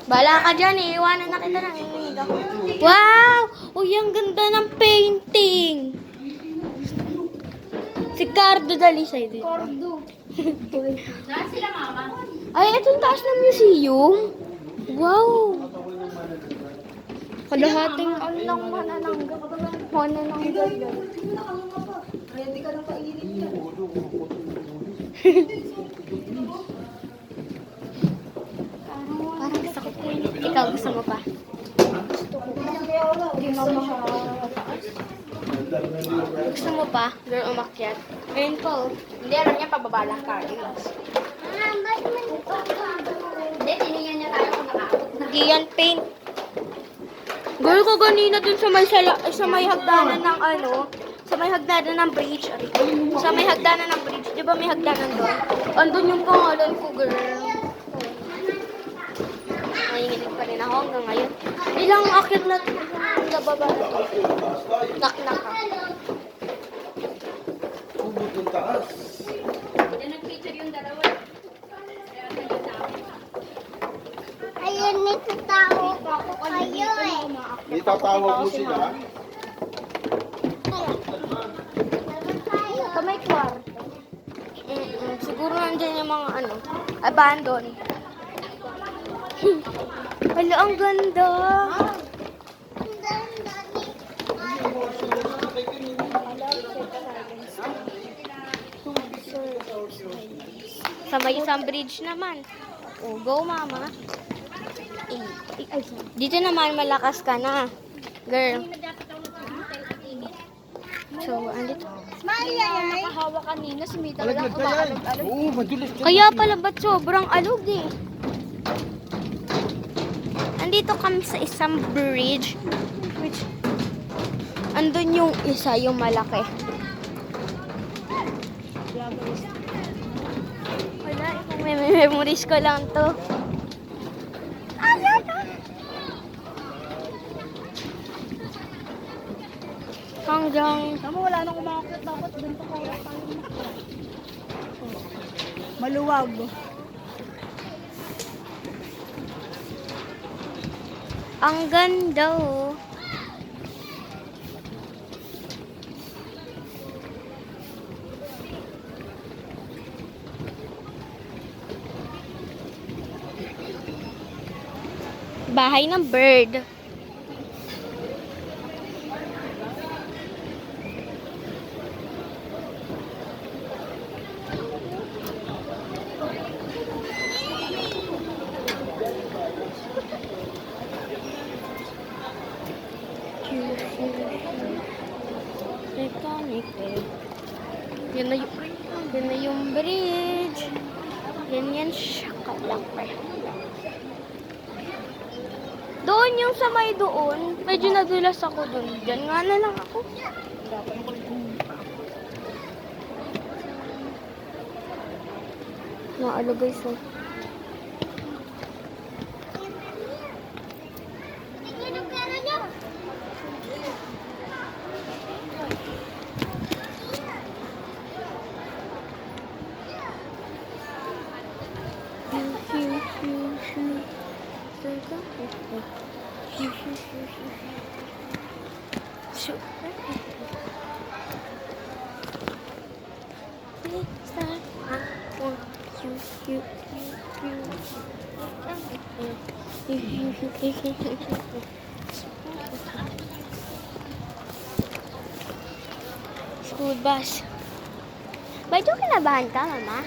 Bala ka dyan, iiwanan na kita ng iniiga. Wow! Uy, ang ganda ng painting! Si Cardo Dalisay dito. Cordo. Saan sila, mama? Ay, ito yung taas ng museum. Wow! Kalahating Ano lang manananggal? Manananggal yan. Ready ka na painit ka. parang sakit ko. Ikaw, gusto mo pa? Hindi na Gusto mo pa? Girl, umakyat. Ayun po. Hindi, alam niya, pababa lang ka. Hindi, tinigyan niya tayo kung nakaabot na. Hindi yan paint. Girl, ko ganina dun sa may hagdanan ng ano, sa may hagdanan ng bridge. Sa may hagdanan ng bridge. Di ba may hagdanan doon? Andun yung pangalan ko, girl. Nanginginig pa rin ako hanggang ngayon. Ilang akit na nababa na to. Knock-knock ka. Ubod yung taas. Yan nag-feature yung dalawa. Ayun, may tao. Ayun eh. May tatawag mo sila. Sa may kwarto. Siguro nandyan yung mga ano, abandon. Hala, ang ganda. Sa may isang bridge naman. Oh, go mama. Dito naman malakas ka na. Girl. So, andito. Nakahawa kanina, si Mita lang kumakalag-alag. Oo, madulas ka. Kaya pala ba't sobrang alog eh? Andito kami sa isang bridge. Which, andun yung isa, yung malaki. Wala, kung may memories ko lang to. Hanggang, Tama, wala nang umakit. Dapat doon pa kaya tayo maluwag. ang ganda oh. Bahay ng bird. Yun na yung bridge. Yan siya kalaki. Doon yung sa may doon. Medyo nadulas ako doon. Diyan nga na lang ako. Maalo guys oh. School bus. Ba ito kinabahan ka, mama?